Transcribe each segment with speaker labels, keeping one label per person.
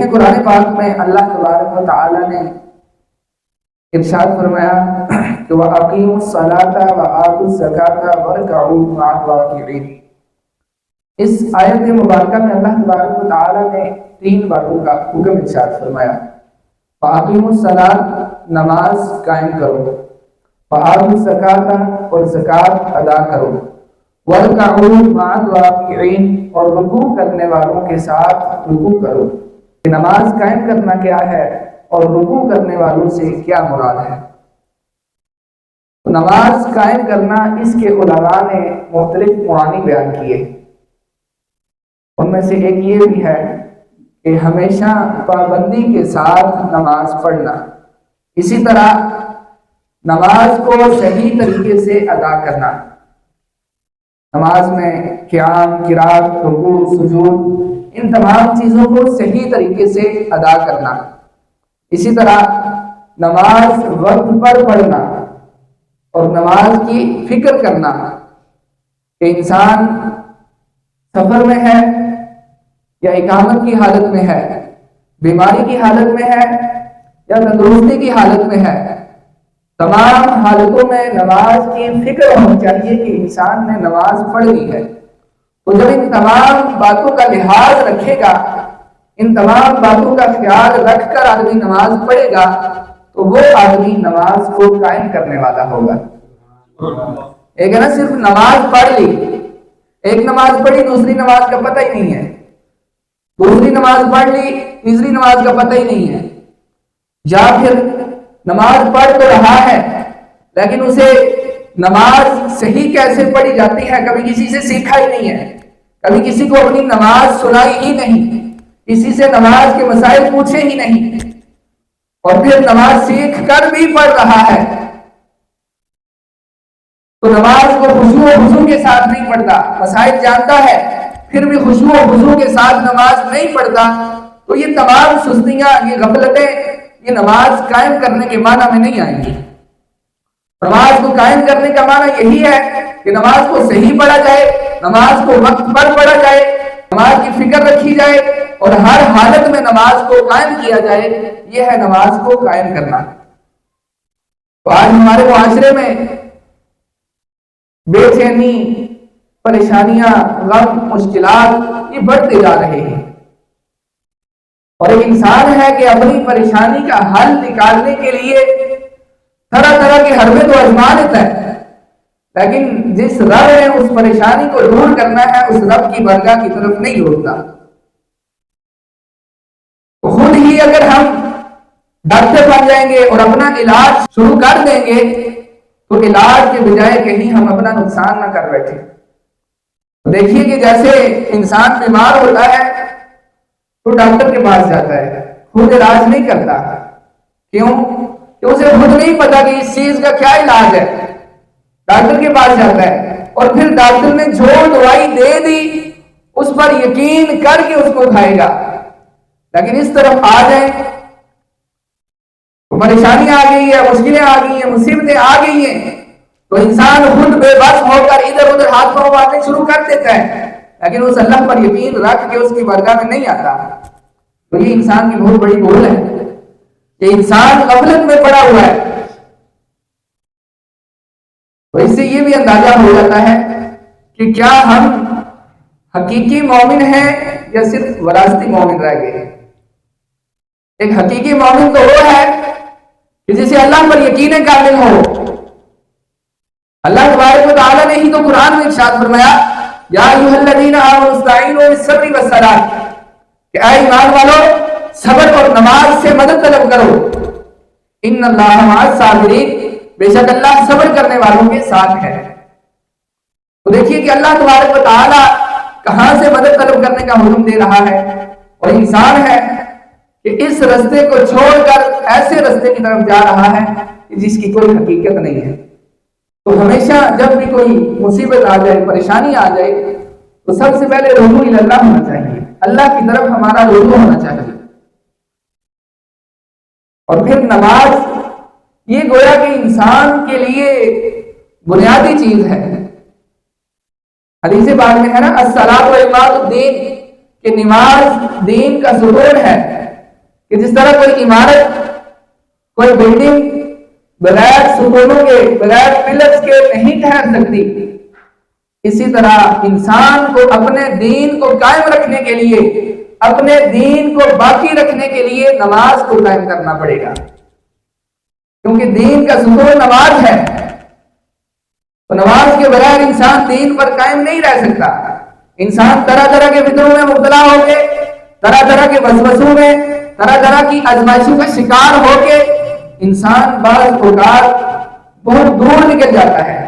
Speaker 1: دیکھیں قرآن پاک میں اللہ تبارک و تعالی نے ارشاد فرمایا کہ وَأَقِيمُوا الصَّلَاةَ وَآتُوا الزَّكَاةَ وَارْكَعُوا مَعَ الرَّاكِعِينَ۔ اس آیت مبارکہ میں اللہ تبارک و تعالی نے 3 باتوں کا حکم ارشاد فرمایا۔ وَأَقِيمُوا الصَّلَاةَ، نماز قائم کرو، وَآتُوا الزَّكَاةَ، اور زکوٰۃ ادا کرو، وَارْكَعُوا مَعَ الرَّاكِعِينَ، اور رکوع کرنے والوں کے ساتھ رکوع کرو۔ نماز قائم کرنا کیا ہے اور رکوع کرنے والوں سے کیا مراد ہے؟ نماز قائم کرنا اس کے علماء نے مختلف معانی بیان کیے، ان میں سے ایک یہ بھی ہے کہ ہمیشہ پابندی کے ساتھ نماز پڑھنا، اسی طرح نماز کو صحیح طریقے سے ادا کرنا، نماز میں قیام، قرات، رکوع، سجود، ان تمام چیزوں کو صحیح طریقے سے ادا کرنا، اسی طرح نماز وقت پر پڑھنا اور نماز کی فکر کرنا کہ انسان سفر میں ہے یا اقامت کی حالت میں ہے، بیماری کی حالت میں ہے یا تندرستی کی حالت میں ہے، تمام حالتوں میں نماز کی فکر ہونی چاہیے کہ انسان نے نماز پڑھ لی ہے۔ تو جب ان تمام باتوں کا لحاظ رکھے گا، ان تمام باتوں کا خیال رکھ کر آدمی نماز پڑھے گا تو وہ آدمی نماز کو قائم کرنے والا ہوگا۔ ایک ہے نا صرف نماز پڑھ لی، ایک نماز پڑھی دوسری نماز کا پتہ ہی نہیں ہے، دوسری نماز پڑھ لی تیسری نماز کا پتہ ہی نہیں ہے، یا پھر نماز پڑھ تو رہا ہے لیکن اسے نماز صحیح کیسے پڑھی جاتی ہے کبھی کسی سے سیکھا ہی نہیں ہے، کبھی کسی کو اپنی نماز سنائی ہی نہیں، کسی سے نماز کے مسائل پوچھے ہی نہیں، اور پھر نماز سیکھ کر بھی پڑھ رہا ہے تو نماز کو خشوع و خضوع کے ساتھ نہیں پڑھتا، مسائل جانتا ہے پھر بھی خشوع و خضوع کے ساتھ نماز نہیں پڑھتا، تو یہ تمام سستیاں، یہ غفلتیں، یہ نماز قائم کرنے کے معنی میں نہیں آئیں گی۔ نماز کو قائم کرنے کا معنی یہی ہے کہ نماز کو صحیح پڑھا جائے، نماز کو وقت پر پڑھا جائے، نماز کی فکر رکھی جائے اور ہر حالت میں نماز کو قائم کیا جائے، یہ ہے نماز کو قائم کرنا۔ تو آج ہمارے معاشرے میں بے چینی، پریشانیاں، غم، مشکلات یہ بڑھتے جا رہے ہیں، اور ایک انسان ہے کہ اپنی پریشانی کا حل نکالنے کے لیے طرح طرح کے حربے تو آزما لیتا ہے، لیکن جس رب نے اس پریشانی کو دور کرنا ہے اس رب کی بارگاہ کی طرف نہیں لوٹتا۔ خود ہی اگر ہم ڈاکٹر بن جائیں گے اور اپنا علاج شروع کر دیں گے تو علاج کے بجائے کہیں ہم اپنا نقصان نہ کر بیٹھے۔ دیکھیے کہ جیسے انسان بیمار ہوتا ہے تو ڈاکٹر کے پاس جاتا ہے، خود علاج نہیں کرتا، کیوں؟ کہ اسے خود نہیں پتا کہ اس چیز کا کیا علاج ہے، ڈاکٹر کے پاس جاتا ہے اور پھر ڈاکٹر نے جو دوائی دے دی اس پر یقین کر کے اس کو کھائے گا۔ لیکن اس طرف آ جائیں تو پریشانیاں آ گئی ہے، مشکلیں آ گئی ہیں، مصیبتیں آ گئی ہیں تو انسان خود بے بس ہو کر ادھر ادھر ہاتھ پاؤں مارنے شروع کر دیتا ہے، لیکن اس اللہ پر یقین رکھ کے اس کی بارگاہ میں نہیں آتا۔ تو یہ انسان کی بہت بڑی بھول ہے کہ انسان غفلت میں پڑا ہوا ہے۔ تو اس سے یہ بھی اندازہ ہو جاتا ہے کہ کیا ہم حقیقی مومن ہیں یا صرف وراثتی مومن رہ گئے ہیں۔ ایک حقیقی مومن تو وہ ہے کہ جسے اللہ پر یقین کامل ہو۔ اللہ تبارک و تعالی نے ہی تو قرآن میں ارشاد فرمایا یا ایھا الذین آمنوا استعینوا بالصبر والصلاۃ، کہ اے ایمان والو صبر اور نماز سے مدد طلب کرو، ان اللہ مع الصابرین، بے شک اللہ صبر کرنے والوں کے ساتھ ہے۔ تو دیکھیے کہ اللہ تبارک و تعالی کہاں سے مدد طلب کرنے کا حکم دے رہا ہے، اور انسان ہے کہ اس رستے کو چھوڑ کر ایسے رستے کی طرف جا رہا ہے جس کی کوئی حقیقت نہیں ہے۔ تو ہمیشہ جب بھی کوئی مصیبت آ جائے، پریشانی آ جائے تو سب سے پہلے رجوع اللہ ہونا چاہیے، اللہ کی طرف ہمارا رجوع ہونا چاہیے، اور پھر نماز یہ گویا کہ انسان کے لیے بنیادی چیز ہے۔ حدیث پاک میں ہے نا الصلاۃ و عماد الدین، کہ نماز دین کا ستون ہے، کہ جس طرح کوئی عمارت، کوئی بلڈنگ بغیر ستونوں کے، بغیر پلرز کے نہیں ٹھہر سکتی، اسی طرح انسان کو اپنے دین کو قائم رکھنے کے لیے، اپنے دین کو باقی رکھنے کے لیے نماز کو قائم کرنا پڑے گا، کیونکہ دین کا ستون نماز ہے۔ تو نماز کے بغیر انسان دین پر قائم نہیں رہ سکتا۔ انسان طرح طرح کے فکروں میں مبتلا ہو کے، طرح طرح کے وسوسوں میں، طرح طرح کی آزمائشوں کا شکار ہو کے انسان بعض اوقات بہت دور نکل جاتا ہے،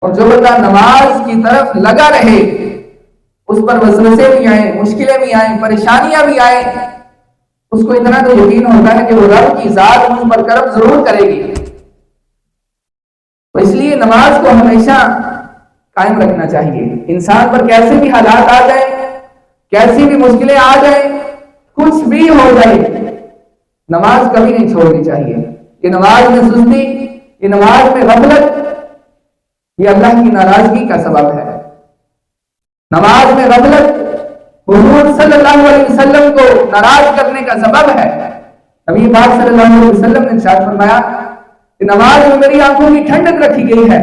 Speaker 1: اور جو بندہ نماز کی طرف لگا رہے، اس پر وسوسے بھی آئیں، مشکلیں بھی آئیں، پریشانیاں بھی آئیں، اس کو اتنا تو یقین ہوتا ہے کہ وہ رب کی ذات مجھ پر کرم ضرور کرے گی۔ تو اس لیے نماز کو ہمیشہ قائم رکھنا چاہیے۔ انسان پر کیسے بھی حالات آ جائیں، کیسی بھی مشکلیں آ جائیں، کچھ بھی ہو جائے، نماز کبھی نہیں چھوڑنی چاہیے۔ یہ نماز میں سستی، یہ نماز میں غفلت، یہ اللہ کی ناراضگی کا سبب ہے۔ نماز میں غفلت حضور صلی اللہ علیہ وسلم کو ناراض کرنے کا سبب ہے۔ نبی پاک صلی اللہ علیہ وسلم نے ارشاد فرمایا کہ نماز میں میری آنکھوں کی ٹھنڈک رکھی گئی ہے،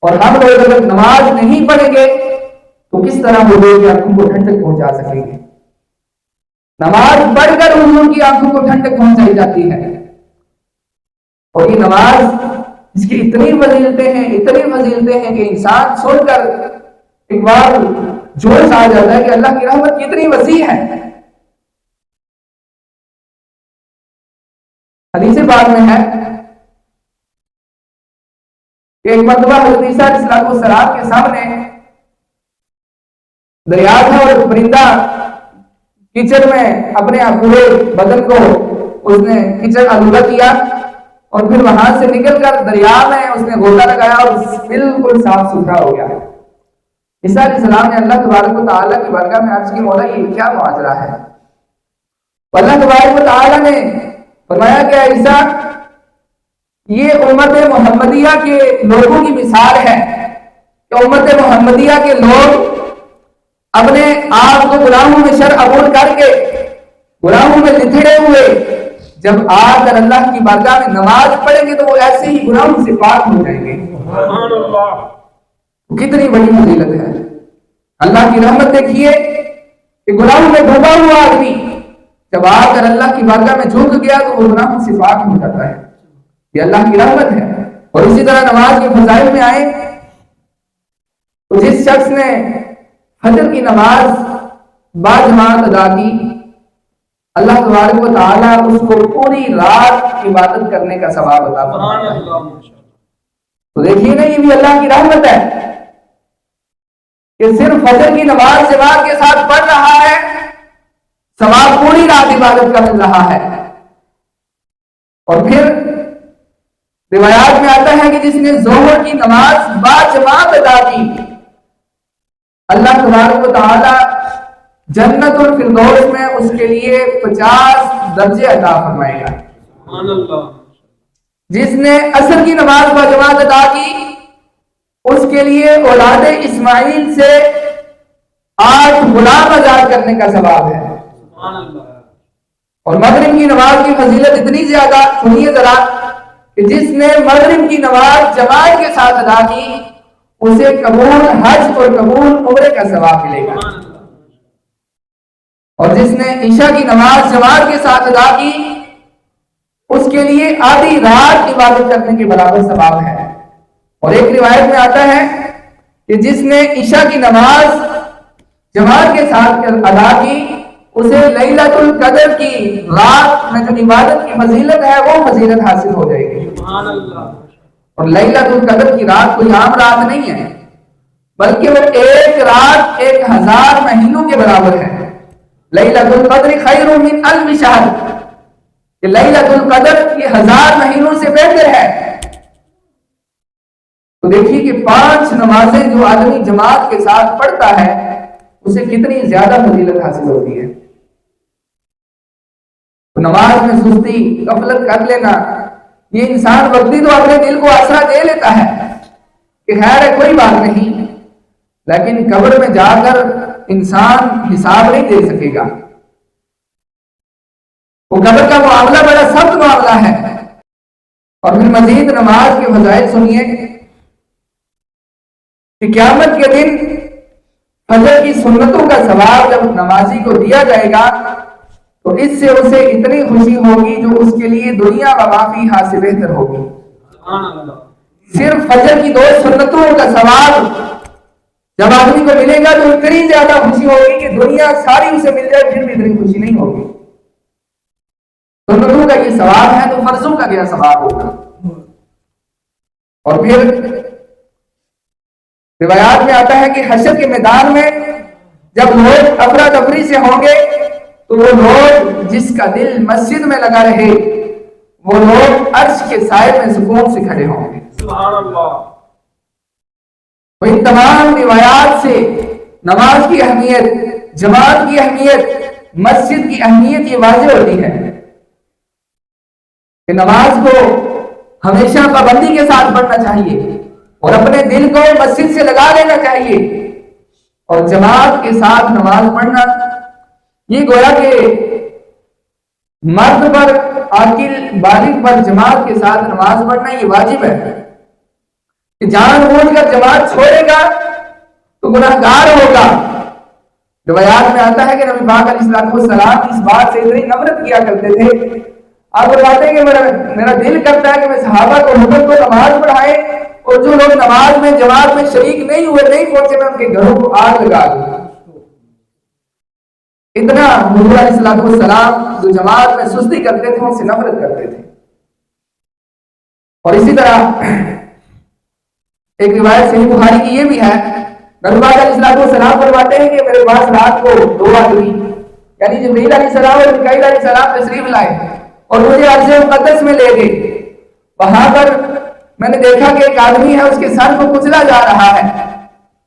Speaker 1: اور ہم لوگ اگر نماز نہیں پڑھیں گے تو کس طرح وہ لوگ آنکھوں کو ٹھنڈک پہنچا سکیں گے؟ نماز پڑھ کر حضور کی آنکھوں کو ٹھنڈک پہنچائی جاتی ہے، اور یہ نماز اس کی اتنی فضیلتیں ہیں، اتنی فضیلتیں ہیں کہ انسان سن کر ایک بار جوش آ جاتا ہے کہ اللہ کی رحمت کتنی وسیع ہے۔ حدیث پاک میں ہے کہ ایک مرتبہ حضرت عیسیٰ علیہ السلام کے سامنے دریا تھا، اور پرندہ کیچڑ میں اپنے پورے بدن کو اس نے کیچڑ آلودہ کیا، اور پھر وہاں سے نکل کر دریا میں اس نے غوطہ لگایا اور بالکل صاف ستھرا ہو گیا۔ عیسیٰ علیہ السلام نے اللہ تبارک و تعالیٰ کی بارگاہ میں عرض کی، مولا یہ کیا معاجرہ ہے؟ اللہ تبارک و تعالیٰ نے فرمایا کہ عیسیٰ، یہ امت محمدیہ کے لوگوں کی مثال ہے کہ امت محمدیہ کے لوگ اپنے آپ کو گناہوں میں شرعبور کر کے، گناہوں میں لتھڑے ہوئے، جب آ کر اللہ کی بارگاہ میں نماز پڑھیں گے تو وہ ایسے ہی گناہوں سے پاک ہو جائیں گے۔ سبحان اللہ، کتنی بڑی فضیلت ہے۔ اللہ کی رحمت دیکھیے کہ گناہوں میں ڈوبا ہوا آدمی جب آ کر اللہ کی بارگاہ میں جھک گیا تو وہ گناہوں سے پاک ہو جاتا ہے۔ یہ اللہ کی رحمت ہے۔ اور اسی طرح نماز کے فضائل میں آئے تو جس شخص نے فجر کی نماز باجماعت ادا کی، اللہ تبارک و تعالیٰ اس کو پوری رات عبادت کرنے کا ثواب عطا فرماتا ہے۔ تو دیکھیے نا، یہ بھی اللہ کی رحمت ہے کہ صرف فجر کی نماز جماعت کے ساتھ پڑھ رہا ہے، ثواب پوری رات عبادت کا مل رہا ہے۔ اور پھر روایات میں آتا ہے کہ جس نے ظہر کی نماز باجماعت ادا کی، اللہ تبارک و تعالی جنت الفردوس میں اس کے لیے 50 درجے عطا فرمائے گا۔ سبحان اللہ۔ جس نے عصر کی نماز باجماعت ادا کی، اس کے لیے اولاد اسماعیل سے 8 غلام آزاد کرنے کا ثواب ہے۔ سبحان اللہ۔ اور مغرب کی نماز کی فضیلت اتنی زیادہ، سنیے ذرا، کہ جس نے مغرب کی نماز جماعت کے ساتھ ادا کی، اسے قبول حج اور قبول عمرے کا ثواب ملے گا۔ اور جس نے عشاء کی نماز جماعت کے ساتھ ادا کی، اس کے لیے آدھی رات عبادت کرنے کے برابر ثواب ہے۔ اور ایک روایت میں آتا ہے کہ جس نے عشاء کی نماز جماعت کے ساتھ ادا کی، اسے لیلۃ القدر کی رات میں جو عبادت کی فضیلت ہے وہ فضیلت حاصل ہو جائے گی۔ سبحان اللہ۔ اور لیلۃ القدر کی رات کوئی عام رات نہیں ہے، بلکہ وہ ایک رات 1000 مہینوں کے برابر ہے۔ لیلۃ القدر خیر من 1000 شہر، کہ لیلۃ القدر یہ 1000 مہینوں سے بہتر ہے۔ تو دیکھیے کہ 5 نمازیں جو آدمی جماعت کے ساتھ پڑھتا ہے اسے کتنی زیادہ فضیلت حاصل ہوتی ہے۔ تو نماز میں سستی، غفلت کر لینا، یہ انسان وقتی تو اپنے دل کو آسرا دے لیتا ہے کہ خیر ہے کوئی بات نہیں، لیکن قبر میں جا کر انسان حساب نہیں دے سکے گا۔ وہ قبر کا معاملہ بڑا سخت معاملہ ہے۔ اور پھر مزید نماز کے فضائل سنیے کہ قیامت کے دن فجر کی سنتوں کا ثواب جب نمازی کو دیا جائے گا تو اس سے اسے اتنی خوشی ہوگی جو اس کے لیے دنیا و ما فیہا سے بہتر ہوگی۔ صرف فجر کی 2 سنتوں کا ثواب جب آدمی کو ملے گا تو اتنی زیادہ خوشی ہوگی کہ دنیا ساری اسے مل جائے پھر بھی اتنی خوشی نہیں ہوگی۔ سنتوں کا یہ ثواب ہے تو فرضوں کا کیا ثواب ہوگا؟ اور پھر روایات میں آتا ہے کہ حشر کے میدان میں جب لوگ افراتفری سے ہوں گے تو وہ لوگ جس کا دل مسجد میں لگا رہے وہ لوگ عرش کے سائے میں سکون سے کھڑے ہوں گے۔ سبحان اللہ۔ ان تمام روایات سے نماز کی اہمیت، جماعت کی اہمیت، مسجد کی اہمیت یہ واضح ہوتی ہے کہ نماز کو ہمیشہ پابندی کے ساتھ پڑھنا چاہیے اور اپنے دل کو مسجد سے لگا لینا چاہیے، اور جماعت کے ساتھ نماز پڑھنا یہ گویا کہ مرد پر، عاقل بالغ پر جماعت کے ساتھ نماز پڑھنا یہ واجب ہے کہ جان بوجھ کر جماعت چھوڑے گا تو گناہگار ہوگا۔ روایات میں آتا ہے کہ نبی پاک علیہ السلام اس بات سے اتنی نفرت کیا کرتے تھے، آپ بتاتے ہیں کہ میرا دل کرتا ہے کہ میں صحابہ کو حضرت کو نماز پڑھائے اور جو لوگ نماز میں جماعت میں شریک نہیں ہوئے، نہیں پہنچے، میں ان کے گھروں کو آگ لگا دوں۔ اتنا حضور علیہ السلام جو جماعت میں سستی کرتے تھے ان سے نفرت کرتے تھے۔ اور اسی طرح ایک روایت صحیح بخاری کی یہ بھی ہے، نبی پاک علیہ السلام فرماتے ہیں کہ میرے پاس رات کو 2 آدمی یعنی جبرائیل علیہ السلام اور میکائیل علیہ السلام تشریف لائے اور مجھے عرش مقدس میں لے گئے۔ وہاں پر میں نے دیکھا کہ ایک آدمی ہے، اس کے سر کو کچلا جا رہا ہے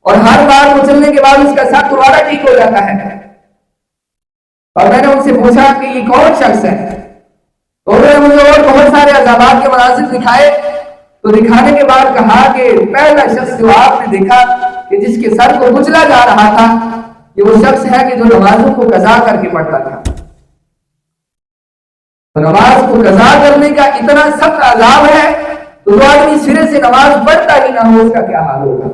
Speaker 1: اور ہر بار کچلنے کے بعد اس کا سر دوبارہ ٹھیک ہو جاتا ہے۔ اور میں نے ان سے پوچھا کہ یہ کون شخص ہے، تو انہوں نے مجھے اور بہت سارے عذابات کے مناظر دکھائے، تو دکھانے کے بعد کہا کہ پہلا شخص جو آپ نے دیکھا کہ جس کے سر کو کچلا جا رہا تھا یہ وہ شخص ہے کہ جو نمازوں کو قضا کر کے پڑھتا تھا۔ تو نماز کو قضا کرنے کا اتنا سخت عذاب ہے تو جو آدمی سرے سے نماز پڑھتا ہی نہ ہو اس کا کیا حال ہوگا۔